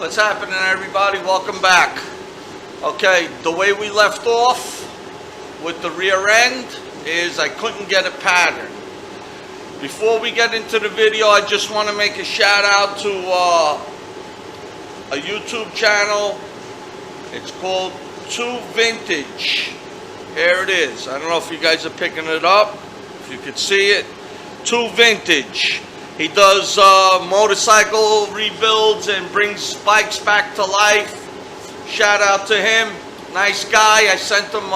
What's happening, everybody? Welcome back. Okay, the way we left off with the rear end is I couldn't get a pattern. Before we get into the video, I just want to make a shout out to a YouTube channel. It's called 2 Vintage. Here it is. I don't know if you guys are picking it up, if you could see it. 2 Vintage. He does motorcycle rebuilds and brings bikes back to life. Shout out to him. Nice guy. I sent him,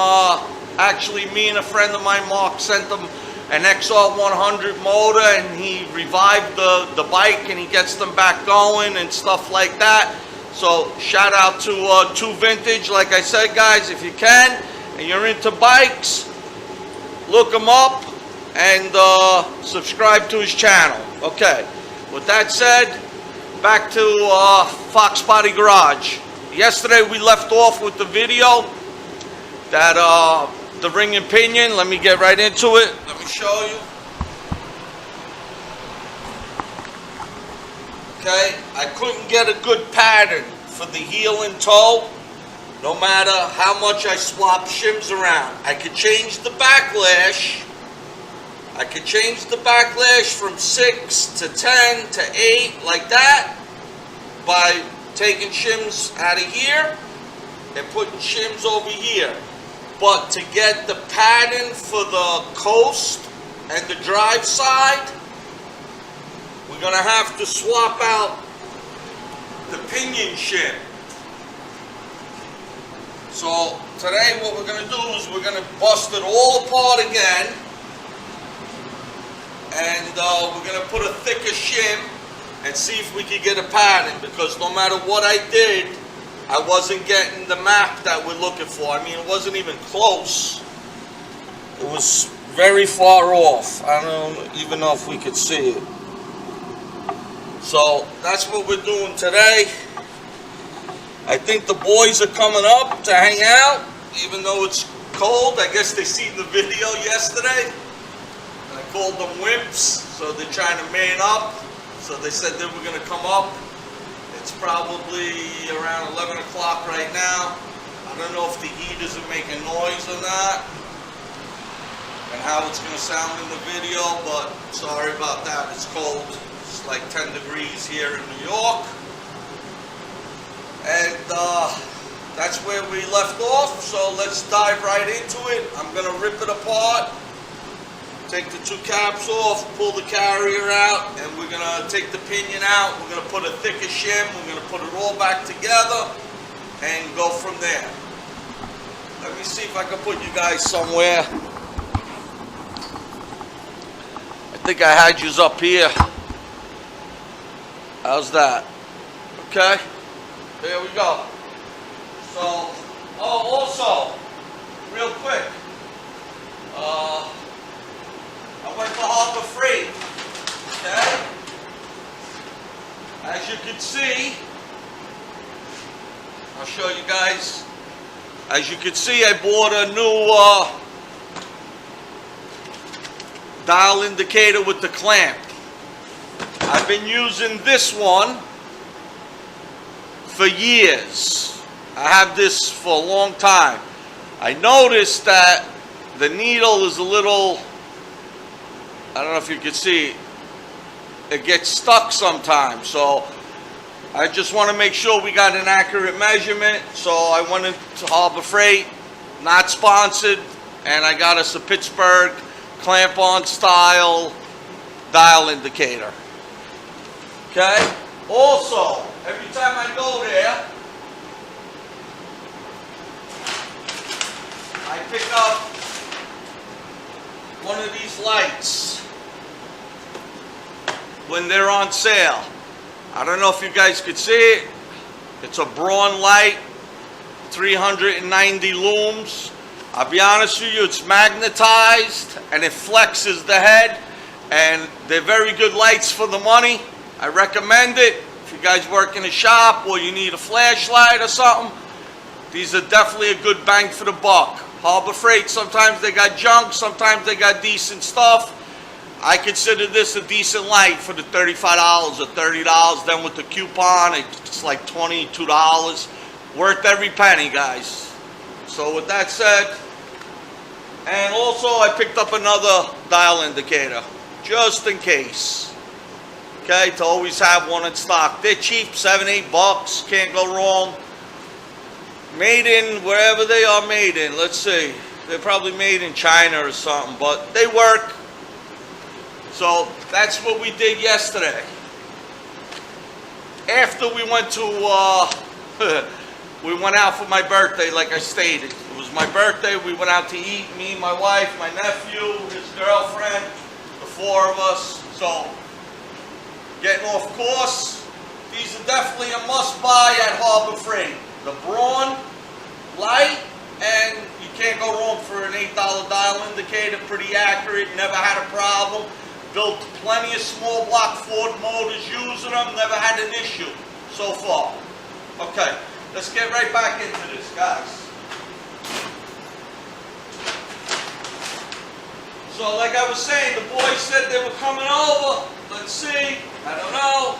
actually me and a friend of mine, Mark, sent him an XR100 motor, and he revived the bike and he gets them back going and stuff like that. So shout out to 2 Vintage. Like I said, guys, if you can and you're into bikes, look him up and subscribe to his channel. Okay, with that said, back to Foxbody Garage. Yesterday we left off with the video that the ring and pinion. Let me get right into it. Let me show you. Okay, I couldn't get a good pattern for the heel and toe, no matter how much I swap shims around. I could change the backlash. I could change the backlash from 6 to 10 to 8 like that by taking shims out of here and putting shims over here. But to get the pattern for the coast and the drive side, we're going to have to swap out the pinion shim. So today what we're going to do is we're going to bust it all apart again. And we're going to put a thicker shim and see if we can get a pattern, because no matter what I did, I wasn't getting the map that we're looking for. I mean, it wasn't even close. It was very far off. I don't even know if we could see it. So that's what we're doing today. I think the boys are coming up to hang out, even though it's cold. I guess they seen the video yesterday. I called them wimps, so they're trying to man up. So they said they were going to come up. It's probably around 11 o'clock right now. I don't know if the heaters are making noise or not, and how it's going to sound in the video, but sorry about that. It's cold. It's like 10 degrees here in New York. And that's where we left off. So let's dive right into it. I'm going to rip it apart. Take the 2 caps off, pull the carrier out, and we're going to take the pinion out. We're going to put a thicker shim. We're going to put it all back together and go from there. Let me see if I can put you guys somewhere. I think I had yous up here. How's that? Okay. There we go. So, also, real quick, I went to Harbor Freight, okay? As you can see, I'll show you guys. As you can see, I bought a new dial indicator with the clamp. I've been using this one for years. I have this for a long time. I noticed that the needle is a little, I don't know if you can see, it gets stuck sometimes. So I just want to make sure we got an accurate measurement. So I went into Harbor Freight, not sponsored, and I got us a Pittsburgh clamp-on style dial indicator. Okay? Also, every time I go there, I pick up one of these lights when they're on sale. I don't know if you guys could see it. It's a Braun light, 390 looms. I'll be honest with you, it's magnetized and it flexes the head, and they're very good lights for the money. I recommend it. If you guys work in a shop or you need a flashlight or something, these are definitely a good bang for the buck. Harbor Freight, sometimes they got junk, sometimes they got decent stuff. I consider this a decent light for the $35 or $30. Then with the coupon, it's like $22. Worth every penny, guys. So with that said, and also I picked up another dial indicator, just in case. Okay, to always have one in stock. They're cheap, $7-8, can't go wrong. Made in wherever they are made in. Let's see, they're probably made in China or something, but they work. So that's what we did yesterday. After we went to, we went out for my birthday, like I stated. It was my birthday. We went out to eat. Me, my wife, my nephew, his girlfriend, the four of us. So. Getting off course, these are definitely a must-buy at Harbor Freight. The Braun light, and you can't go wrong for an $8 dial indicator. Pretty accurate, never had a problem. Built plenty of small block Ford motors using them, never had an issue so far. Okay, let's get right back into this, guys. So like I was saying, the boys said they were coming over. Let's see. I don't know.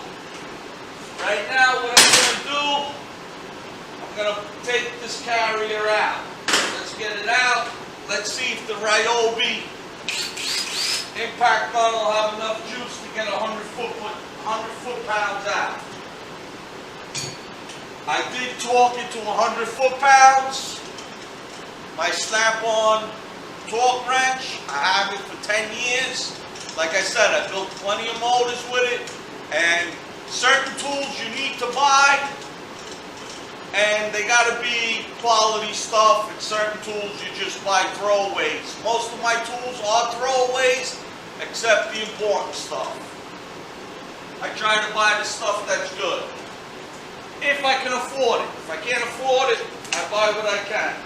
Right now, what I'm going to do, I'm going to take this carrier out. Let's get it out. Let's see if the Ryobi impact gun will have enough juice to get 100 foot-pounds out. I did talk into 100 foot-pounds. My snap-on torque wrench, I have it for 10 years. Like I said, I built plenty of motors with it, and certain tools you need to buy, and they got to be quality stuff, and certain tools you just buy throwaways. Most of my tools are throwaways, except the important stuff. I try to buy the stuff that's good. If I can afford it. If I can't afford it, I buy what I can.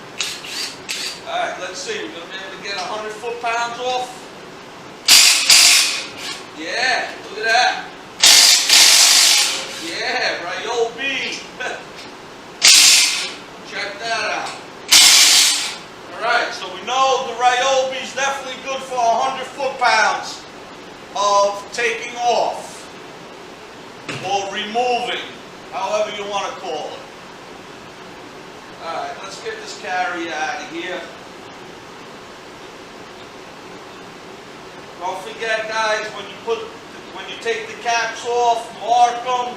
Alright, let's see. We're going to be able to get 100 foot-pounds off. Yeah, look at that. Yeah, Ryobi. Check that out. Alright, so we know the Ryobi is definitely good for 100 foot-pounds of taking off or removing, however you want to call it. Alright, let's get this carrier out of here. Don't forget, guys, when you take the caps off, mark them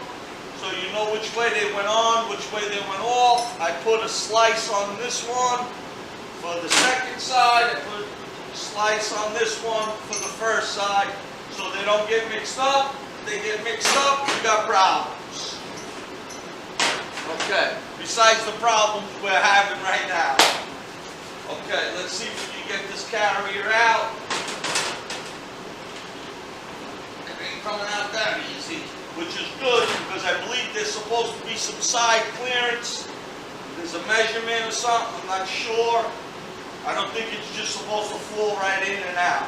so you know which way they went on, which way they went off. I put a slice on this one for the second side. I put a slice on this one for the first side so they don't get mixed up. If they get mixed up, you got problems. Okay, besides the problems we're having right now. Okay, let's see if we can get this carrier out. Coming out that easy, which is good because I believe there's supposed to be some side clearance. There's a measurement or something, I'm not sure. I don't think it's just supposed to fall right in and out.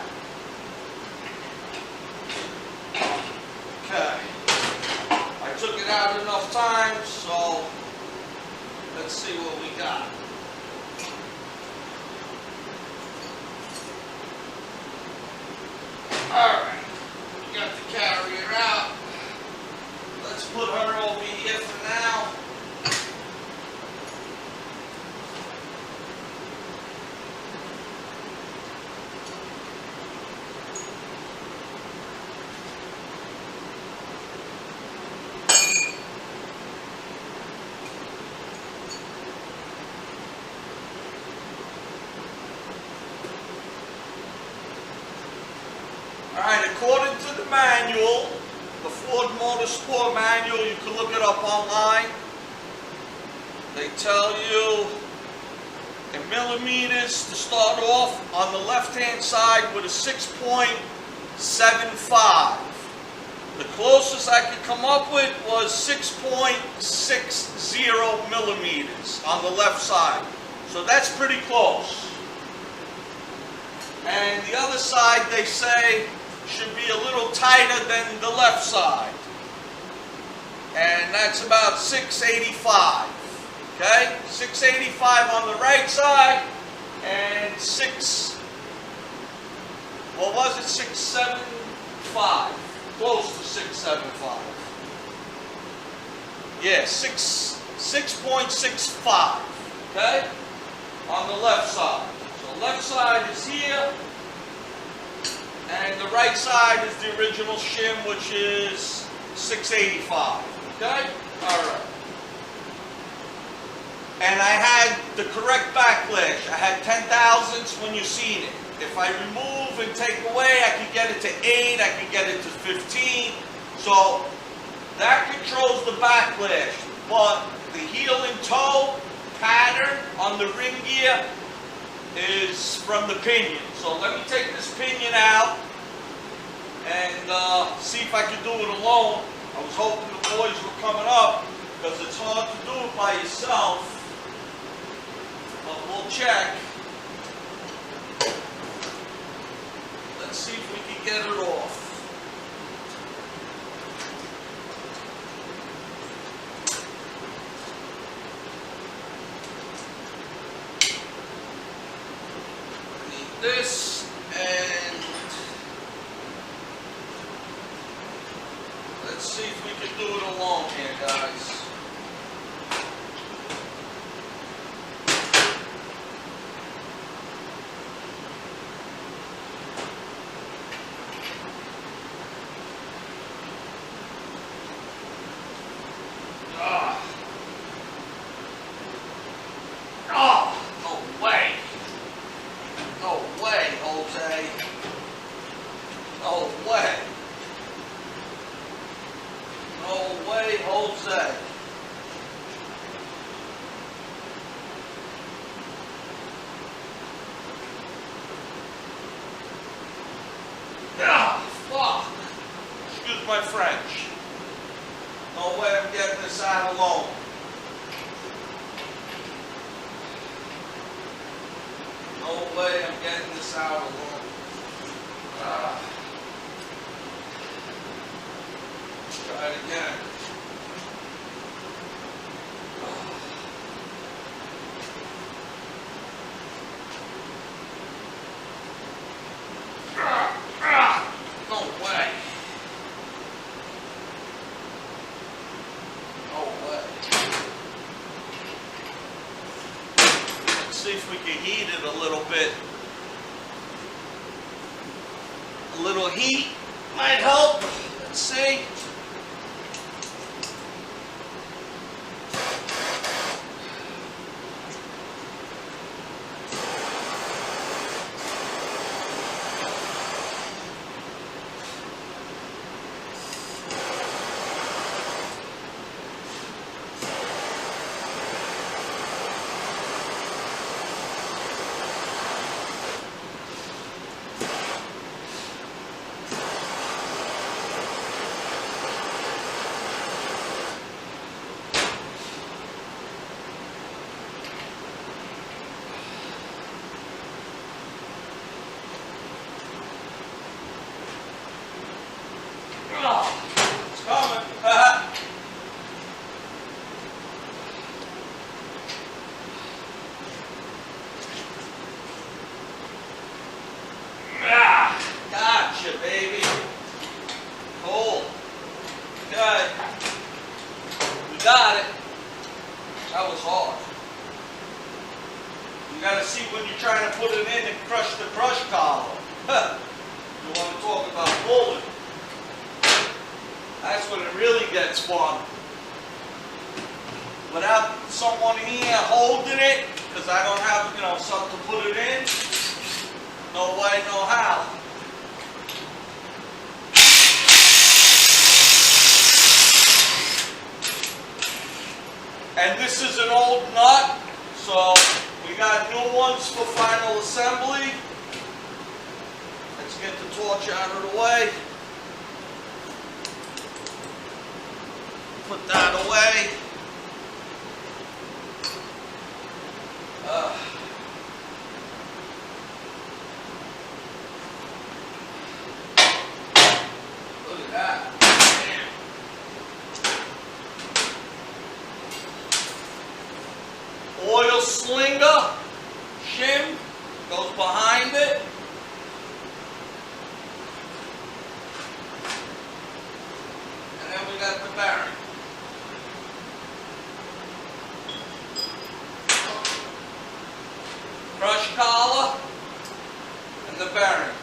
Okay. I took it out enough times, so let's see what we got. Alright. Got the carrier out. Let's put her over here for now. Alright, according to the manual, the Ford Motorsport manual, you can look it up online. They tell you in millimeters to start off on the left-hand side with a 6.75. The closest I could come up with was 6.60 millimeters on the left side. So that's pretty close. And the other side, they say, should be a little tighter than the left side. And that's about 685. Okay? 685 on the right side and 6, what was it? 670 6.75, close to 6.75. Yeah, 6.65, okay? On the left side. So left side is here, and the right side is the original shim, which is 685, okay? All right. And I had the correct backlash. I had 10 thousandths when you seen it. If I remove and take away, I can get it to 8, I can get it to 15. So that controls the backlash. But the heel and toe pattern on the ring gear is from the pinion. So let me take this pinion out and see if I can do it alone. I was hoping the boys were coming up because it's hard to do it by yourself. But we'll check. Let's see if we can get it off. I need this, and let's see if we can do it alone here, guys. My French. No way I'm getting this out alone. No way I'm getting this out alone. Try it again. No way. See if we can heat it a little bit. A little heat might help. Let's see. It's coming. Gotcha, baby. Cool. Okay. We got it. That was hard. You gotta see when you're trying to put it in and crush the crush collar. You want to talk about pulling. That's when it really gets fun. Without someone here holding it, because I don't have, something to put it in, no way, no how. And this is an old nut, so we got new ones for final assembly. Let's get the torch out of the way. Put that away. Look at that. Damn. Oil slinger, shim, goes behind it. got the bearing. Crush collar and the bearing.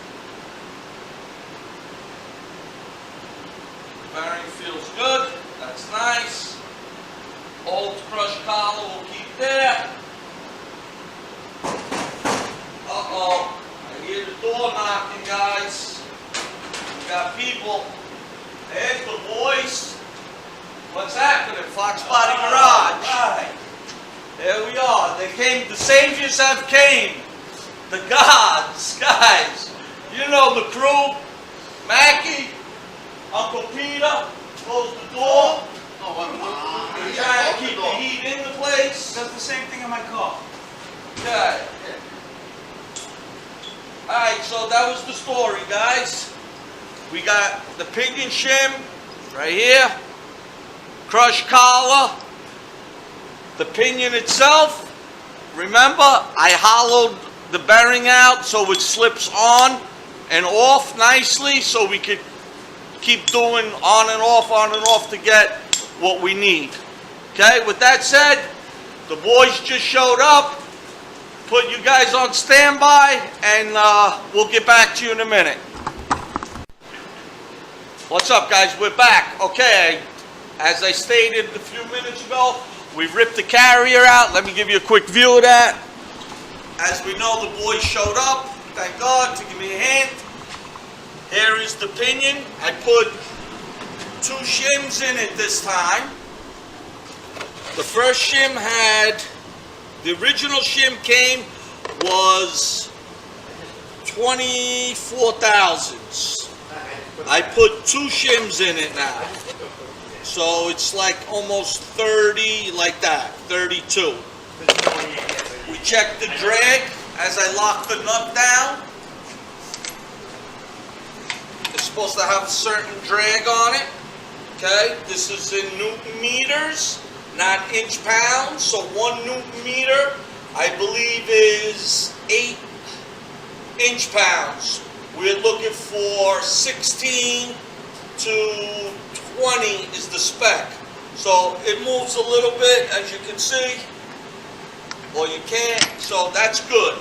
Bearing feels good. That's nice. Old crush collar will keep there. Uh-oh. I hear the door knocking, guys. We got people. There's the boys. What's happening? Foxbody Garage. Right. There we are. They came. The saviors have came. The gods, guys. You know the crew. Mackie, Uncle Peter. Close the door. We're trying to keep the heat in the place. Does the same thing in my car. Okay. Alright, so that was the story, guys. We got the pinion shim right here. Crush collar. The pinion itself. Remember, I hollowed the bearing out so it slips on and off nicely so we could keep doing on and off to get what we need. Okay, with that said, the boys just showed up. Put you guys on standby, and we'll get back to you in a minute. What's up, guys? We're back. Okay, as I stated a few minutes ago, we've ripped the carrier out. Let me give you a quick view of that. As we know, the boys showed up. Thank God to give me a hand. Here is the pinion. I put 2 shims in it this time. The first shim had, the original shim came was 24 thousandths. I put 2 shims in it now. So it's like almost 30, like that, 32. We checked the drag as I lock the nut down. It's supposed to have a certain drag on it. Okay, this is in Newton meters, not inch pounds. So 1 Newton meter, I believe, is 8 inch pounds. We're looking for 16 to 20 is the spec. So it moves a little bit, as you can see, or you can't. So that's good.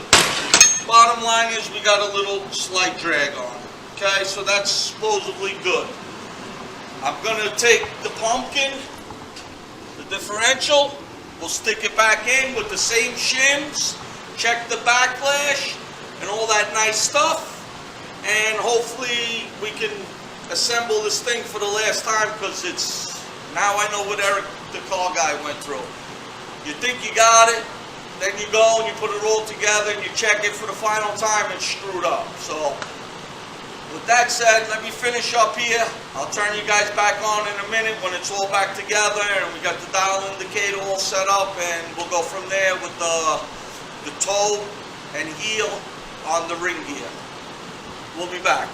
Bottom line is we got a little slight drag on it. Okay, so that's supposedly good. I'm gonna take the pumpkin, the differential, we'll stick it back in with the same shims, check the backlash and all that nice stuff, and hopefully we can assemble this thing for the last time, because it's, now I know what Eric, the car guy, went through. You think you got it, then you go and you put it all together and you check it for the final time and screwed up. So with that said, let me finish up here. I'll turn you guys back on in a minute when it's all back together and we got the dial indicator all set up, and we'll go from there with the toe and heel on the ring gear. We'll be back.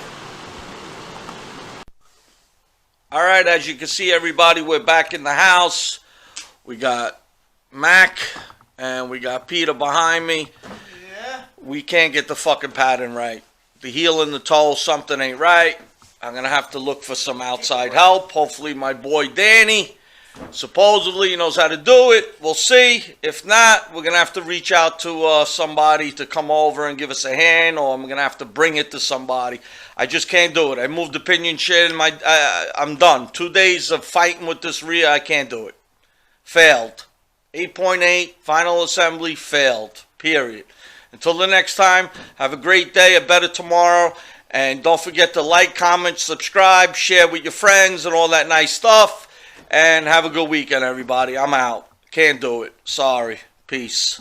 Alright, as you can see, everybody, we're back in the house. We got Mac and we got Peter behind me. Yeah. We can't get the fucking pattern right. The heel and the toe, something ain't right. I'm going to have to look for some outside help. Hopefully my boy Danny supposedly knows how to do it. We'll see. If not, we're going to have to reach out to somebody to come over and give us a hand, or I'm going to have to bring it to somebody. I just can't do it. I moved the pinion shit and I'm done. 2 days of fighting with this rear, I can't do it. Failed. 8.8, final assembly, failed. Period. Until the next time, have a great day, a better tomorrow, and don't forget to like, comment, subscribe, share with your friends and all that nice stuff, and have a good weekend, everybody. I'm out. Can't do it. Sorry. Peace.